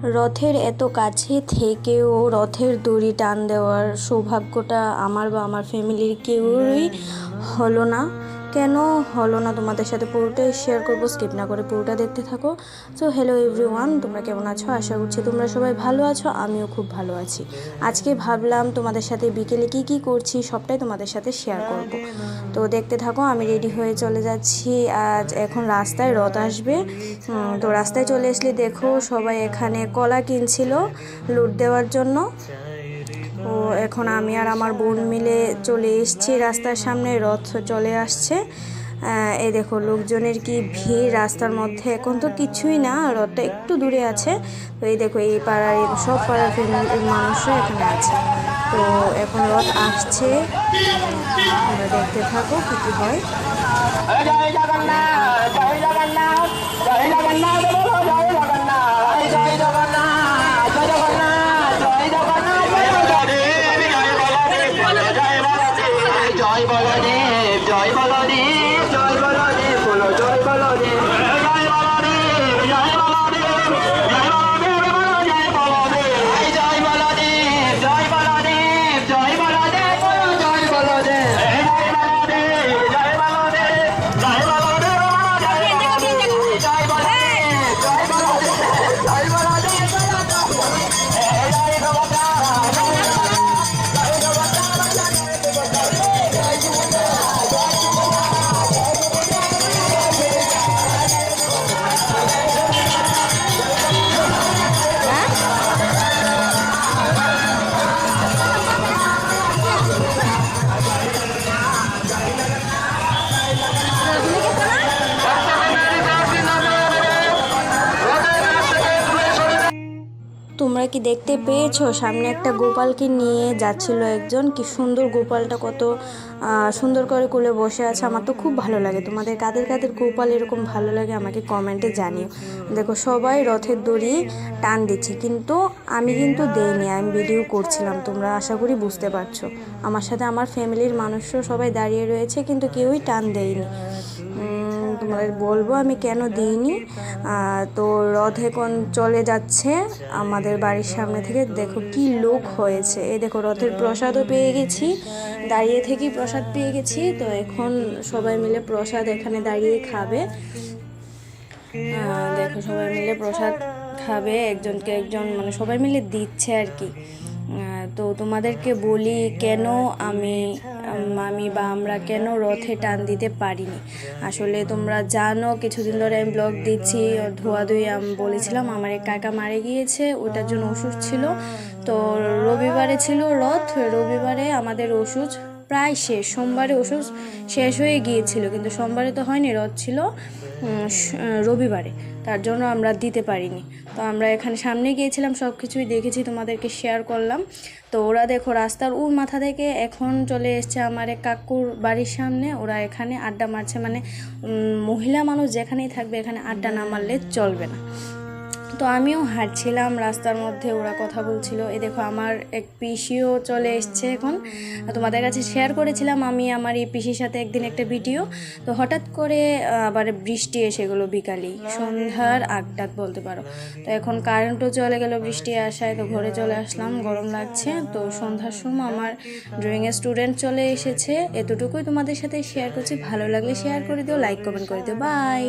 রথের এত কাছে থেকেও রথের দড়ি টান দেওয়ার সৌভাগ্যটা আমার বা আমার ফ্যামিলির কেউই হলো না। কেন হলো না তোমাদের সাথে পুরোটাই শেয়ার করবো, স্কিপ না করে পুরোটা দেখতে থাকো। সো হ্যালো এভরিওয়ান, তোমরা কেমন আছো? আশা করছি তোমরা সবাই ভালো আছো, আমিও খুব ভালো আছি। আজকে ভাবলাম তোমাদের সাথে বিকেলে কি করছি সবটাই তোমাদের সাথে শেয়ার করব। তো দেখতে থাকো। আমি রেডি হয়ে চলে যাচ্ছি। আজ এখন রাস্তায় রথ আসবে। তো রাস্তায় চলে আসলে দেখো সবাই এখানে কলা কিনছিল লুট দেওয়ার জন্য। ও এখন আমি আর আমার বোন মিলে চলে এসেছি রাস্তার সামনে, রথ চলে আসছে। এই দেখো লোকজনের কি ভিড় রাস্তার মধ্যে। এখন তো কিছুই না, রথটা একটু দূরে আছে। তো এই দেখো এই পাড়ার সব পাড়ার ফ্যামিলির মানুষরা এখানে আছে। তো এখন রথ আসছে, তোমরা দেখতে থাকো কি হয়। জয় বলদেব জয় বলদেব জয় বলদেব বলো জয় বলদেব জয় বলদেব জয় বলদেব জয় বলদেব বলো জয় বলদেব জয় বলদেব জয় বলদেব জয় বলদেব বলো জয় বলদেব জয় বলদেব জয় বলদেব জয় বলদেব জয় বলদেব জয় বলদেব জয় তোমরা কি দেখতে পেয়েছো? সামনে একটা গোপালকে নিয়ে যাচ্ছিল একজন। কি সুন্দর গোপালটা, কত সুন্দর করে কোলে বসে আছে। আমার তো খুব ভালো লাগে। তোমাদের কাদের কাদের গোপাল এরকম ভালো লাগে আমাকে কমেন্টে জানিও। দেখো সবাই রথের দড়ি টান দিচ্ছে, কিন্তু আমি কিন্তু দেইনি, আমি ভিডিও করছিলাম। তোমরা আশা করি বুঝতে পারছো। আমার সাথে আমার ফ্যামিলির মানুষও সবাই দাঁড়িয়ে রয়েছে, কিন্তু কেউই টান দেয়নি। তোমাদের বলবো আমি কেন দিইনি। তো রথ এখন চলে যাচ্ছে আমাদের বাড়ির সামনে থেকে। দেখো কি লোক হয়েছে। এই দেখো রথের প্রসাদও পেয়ে গেছি, দাঁড়িয়ে থেকেই প্রসাদ পেয়ে গেছি। তো এখন সবাই মিলে প্রসাদ এখানে দাঁড়িয়ে খাবে। দেখো সবাই মিলে প্রসাদ খাবে, একজনকে একজন মানে সবাই মিলে দিচ্ছে আর কি। তো তোমাদেরকে বলি কেন আমি বা আমরা কেন রথে টান দিতে পারিনি। আসলে তোমরা জানো কিছুদিন ধরে আমি ব্লগ দিচ্ছি, ধোয়াধুয়ি আমি বলেছিলাম আমার এক কাকা মারা গিয়েছে, ওটার জন্য ওষুধ ছিল। তো রবিবারে ছিল রথ, রবিবারে আমাদের ওষুধ প্রায় শেষ, সোমবারে ওষুধ শেষ হয়ে গিয়েছিল, কিন্তু সোমবারে তো হয়নি, রথ ছিল রবিবারে, তার জন্য আমরা দিতে পারিনি। তো আমরা এখানে সামনে গিয়েছিলাম, সব কিছুই দেখেছি, তোমাদেরকে শেয়ার করলাম। তো ওরা দেখো রাস্তার মাথা থেকে এখন চলে এসছে আমার এক কাকুর বাড়ির সামনে। ওরা এখানে আড্ডা মারছে, মানে মহিলা মানুষ যেখানেই থাকবে এখানে আড্ডা না মারলে চলবে না। তো আমিও হাঁটছিলাম রাস্তার মধ্যে, ওরা কথা বলছিল। এই দেখো আমার এক পিসিও চলে এসছে এখন। তোমাদের কাছে শেয়ার করেছিলাম আমি আমার এই পিসির সাথে একদিন একটা ভিডিও। তো হঠাৎ করে আবার বৃষ্টি এসে গেলো বিকালেই, সন্ধ্যার আগটাত বলতে পারো। তো এখন কারেন্টও চলে গেল বৃষ্টি আসায়। তো ঘরে চলে আসলাম, গরম লাগছে। তো সন্ধ্যার সময় আমার ড্রয়িংয়ের স্টুডেন্ট চলে এসেছে। এতটুকুই তোমাদের সাথে শেয়ার করছি। ভালো লাগলে শেয়ার করে দিও, লাইক কমেন্ট করে দিও। বাই।